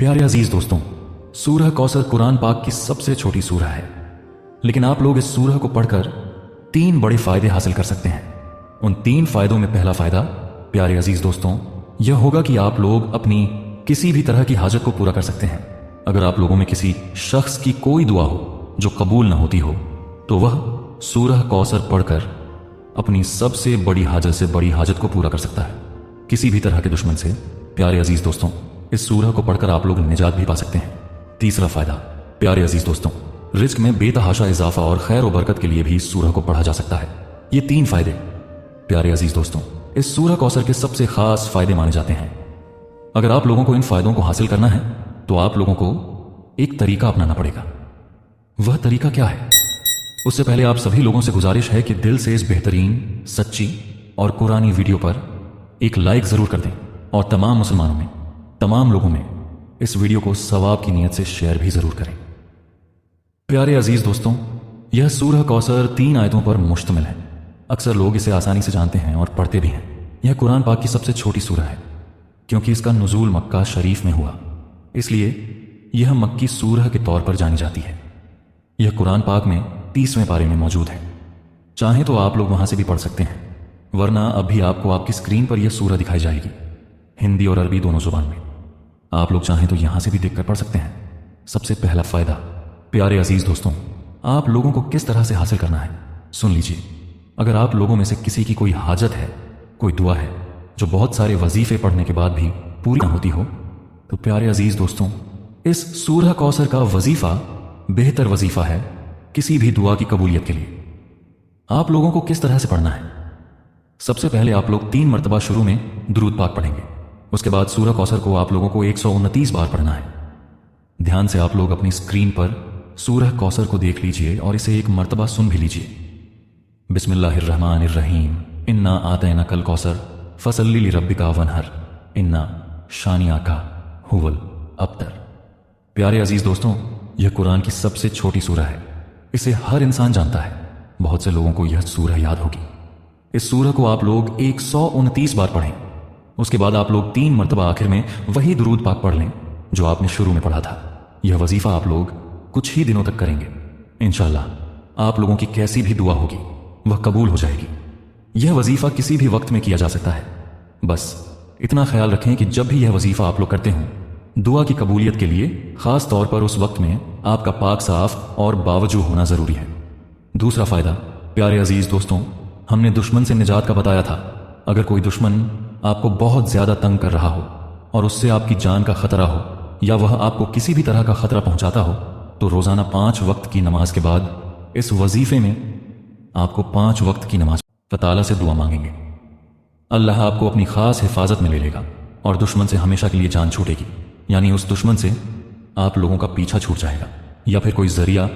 प्यारे अजीज दोस्तों, सूरह कौसर कुरान पाक की सबसे छोटी सूरह है, लेकिन आप लोग इस सूरह को पढ़कर 3 बड़े फायदे हासिल कर सकते हैं। उन 3 फायदों में पहला फायदा, प्यारे अजीज दोस्तों, यह होगा कि आप लोग अपनी किसी भी तरह की हाजत को पूरा कर सकते हैं। अगर आप लोगों में किसी शख्स की कोई दुआ हो जो कबूल न होती हो, तो वह सूरह कौसर पढ़कर अपनी सबसे बड़ी हाजत से बड़ी हाजत को पूरा कर सकता है, किसी भी तरह के दुश्मन से। प्यारे अजीज दोस्तों, इस सूरह को पढ़कर आप लोग निजात भी पा सकते हैं। तीसरा फायदा, प्यारे अजीज दोस्तों, रिज्क में बेतहाशा इजाफा और खैर और बरकत के लिए भी इस सूरह को पढ़ा जा सकता है। ये 3 फायदे, प्यारे अजीज दोस्तों, इस सूरह कौसर के सबसे खास फायदे माने जाते हैं। अगर आप लोगों को इन फायदों को हासिल करना है तो आप लोगों को एक तरीका अपनाना पड़ेगा। वह तरीका क्या है? उससे पहले आप सभी लोगों से गुजारिश है कि दिल से इस बेहतरीन, सच्ची और कुरानी वीडियो पर एक लाइक जरूर कर दें और तमाम मुसलमानों में, तमाम लोगों में इस वीडियो को सवाब की नीयत से शेयर भी जरूर करें। प्यारे अजीज दोस्तों, यह सूरह कौसर 3 आयतों पर मुश्तमिल है। अक्सर लोग इसे आसानी से जानते हैं और पढ़ते भी हैं। यह कुरान पाक की सबसे छोटी सूरह है, क्योंकि इसका नुज़ूल मक्का शरीफ में हुआ, इसलिए यह मक्की सूरह के तौर पर जानी जाती है। यह कुरान पाक में 30वें पारे में मौजूद है। चाहे तो आप लोग वहां से भी पढ़ सकते हैं, वरना अभी आपको आपकी स्क्रीन पर यह सूरह दिखाई जाएगी, हिंदी और अरबी दोनों जुबान में। आप लोग चाहें तो यहां से भी देखकर पढ़ सकते हैं। सबसे पहला फायदा, प्यारे अजीज दोस्तों, आप लोगों को किस तरह से हासिल करना है सुन लीजिए। अगर आप लोगों में से किसी की कोई हाजत है, कोई दुआ है जो बहुत सारे वजीफे पढ़ने के बाद भी पूरी ना होती हो, तो प्यारे अजीज दोस्तों, इस सूरह कौसर का वजीफा बेहतर वजीफा है किसी भी दुआ की कबूलियत के लिए। आप लोगों को किस तरह से पढ़ना है? सबसे पहले आप लोग 3 मरतबा शुरू में दुरूद पाक पढ़ेंगे। उसके बाद सूरह कौसर को आप लोगों को 129 बार पढ़ना है। ध्यान से आप लोग अपनी स्क्रीन पर सूरह कौसर को देख लीजिए और इसे एक मरतबा सुन भी लीजिए। बिस्मिल्लाहिर्रहमानिर्रहीम, इन्ना आतैनाकल कौसर फसल्ली लिरब्बिका वनहर, इन्ना शानियाका हुवल अब्तर। प्यारे अजीज दोस्तों, यह कुरान की सबसे छोटी सूरह है। इसे हर इंसान जानता है। बहुत से लोगों को यह सूरह याद होगी। इस सूरह को आप लोग 129 बार पढ़ें। उसके बाद आप लोग 3 मरतबा आखिर में वही दुरूद पाक पढ़ लें जो आपने शुरू में पढ़ा था। यह वजीफा आप लोग कुछ ही दिनों तक करेंगे। इंशाअल्लाह आप लोगों की कैसी भी दुआ होगी वह कबूल हो जाएगी। यह वजीफा किसी भी वक्त में किया जा सकता है। बस इतना ख्याल रखें कि जब भी यह वजीफा आप लोग करते हों, दुआ की कबूलियत के लिए खास तौर पर उस वक्त में आपका पाक साफ और बावजूद होना जरूरी है। दूसरा फायदा, प्यारे अजीज दोस्तों, हमने दुश्मन से निजात का बताया था। अगर कोई दुश्मन आपको बहुत ज्यादा तंग कर रहा हो और उससे आपकी जान का खतरा हो, या वह आपको किसी भी तरह का खतरा पहुंचाता हो, तो रोजाना 5 वक्त की नमाज के बाद इस वजीफे में आपको 5 वक्त की नमाज ताला से दुआ मांगेंगे। अल्लाह आपको अपनी खास हिफाजत में ले लेगा और दुश्मन से हमेशा के लिए जान छूटेगी, यानी उस दुश्मन से आप लोगों का पीछा छूट जाएगा, या फिर कोई जरिया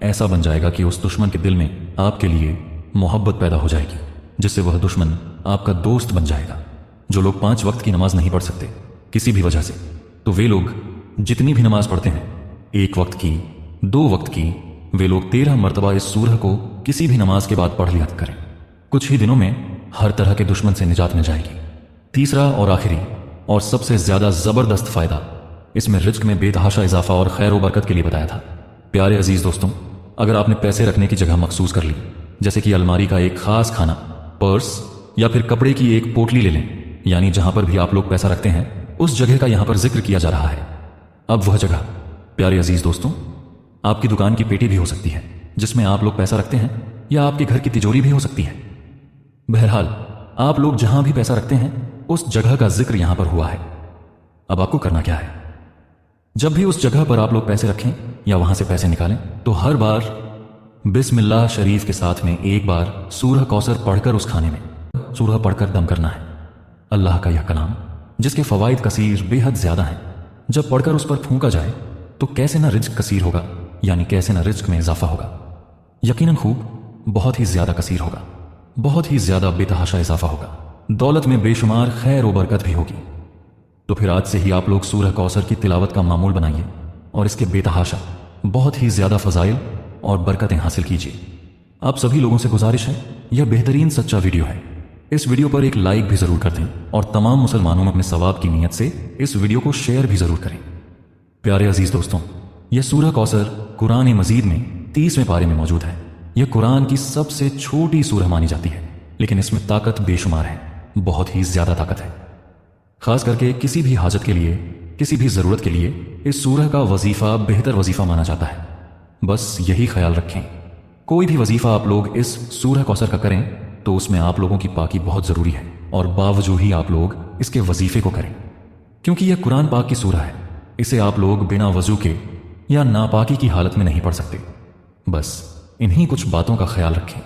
ऐसा बन जाएगा कि उस दुश्मन के दिल में आपके लिए मोहब्बत पैदा हो जाएगी, जिससे वह दुश्मन आपका दोस्त बन जाएगा। जो लोग 5 वक्त की नमाज नहीं पढ़ सकते किसी भी वजह से, तो वे लोग जितनी भी नमाज पढ़ते हैं, 1 वक्त की, 2 वक्त की, वे लोग 13 मरतबा इस सूरह को किसी भी नमाज के बाद पढ़ लिया करें। कुछ ही दिनों में हर तरह के दुश्मन से निजात मिल जाएगी। तीसरा और आखिरी और सबसे ज्यादा जबरदस्त फायदा, इसमें रिज्क में बेतहाशा इजाफा और खैर व बरकत के लिए बताया था। प्यारे अजीज दोस्तों, अगर आपने पैसे रखने की जगह मखसूस कर ली, जैसे कि अलमारी का एक खास खाना, पर्स या फिर कपड़े की एक पोटली ले लें, यानी जहां पर भी आप लोग पैसा रखते हैं उस जगह का यहां पर जिक्र किया जा रहा है। अब वह जगह, प्यारे अजीज दोस्तों, आपकी दुकान की पेटी भी हो सकती है जिसमें आप लोग पैसा रखते हैं, या आपके घर की तिजोरी भी हो सकती है। बहरहाल आप लोग जहां भी पैसा रखते हैं उस जगह का जिक्र यहां पर हुआ है। अब आपको करना क्या है? जब भी उस जगह पर आप लोग पैसे रखें या वहां से पैसे निकालें, तो हर बार बिस्मिल्लाह शरीफ के साथ में एक बार सूरह कौसर पढ़कर उस खाने में सूरह पढ़कर दम करना है। अल्लाह का यह कलाम, जिसके फवाइद कसीर बेहद ज्यादा हैं, जब पढ़कर उस पर फूंका जाए तो कैसे ना रिज्क कसीर होगा, यानी कैसे ना रिज्क में इजाफा होगा। यकीनन खूब बहुत ही ज्यादा कसीर होगा, बहुत ही ज्यादा बेतहाशा इजाफा होगा। दौलत में बेशुमार खैर व बरकत भी होगी। तो फिर आज से ही आप लोग सूरह कौसर की तिलावत का मामूल बनाइए और इसके बेतहाशा बहुत ही ज्यादा फजाइल और बरकतें हासिल कीजिए। आप सभी लोगों से गुजारिश है, यह बेहतरीन सच्चा वीडियो है, इस वीडियो पर एक लाइक भी जरूर कर दें और तमाम मुसलमानों में अपने सवाब की नीयत से इस वीडियो को शेयर भी जरूर करें। प्यारे अजीज दोस्तों, यह सूरह कौसर कुरान मजीद में 30वें पारे में मौजूद है। यह कुरान की सबसे छोटी सूरह मानी जाती है, लेकिन इसमें ताकत बेशुमार है, बहुत ही ज्यादा ताकत है। खास करके किसी भी हाजत के लिए, किसी भी जरूरत के लिए इस सूरह का वजीफा बेहतर वजीफा माना जाता है। बस यही ख्याल रखें, कोई भी वजीफा आप लोग इस सूरह कौसर का करें तो उसमें आप लोगों की पाकी बहुत जरूरी है, और बावजूद ही आप लोग इसके वजीफे को करें, क्योंकि यह कुरान पाक की सूरह है। इसे आप लोग बिना वजू के या नापाकी की हालत में नहीं पढ़ सकते। बस इन्हीं कुछ बातों का ख्याल रखें।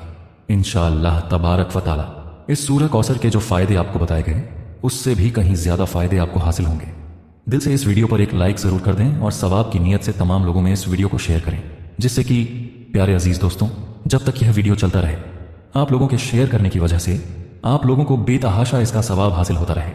इंशाअल्लाह तबारक व तआला इस सूरह कौसर के जो फायदे आपको बताए गए उससे भी कहीं ज्यादा फायदे आपको हासिल होंगे। दिल से इस वीडियो पर एक लाइक जरूर कर दें और सवाब की नीयत से तमाम लोगों में इस वीडियो को शेयर करें, जिससे कि प्यारे अजीज दोस्तों, जब तक यह वीडियो चलता रहे, आप लोगों के शेयर करने की वजह से आप लोगों को बेतहाशा इसका सवाब हासिल होता रहे।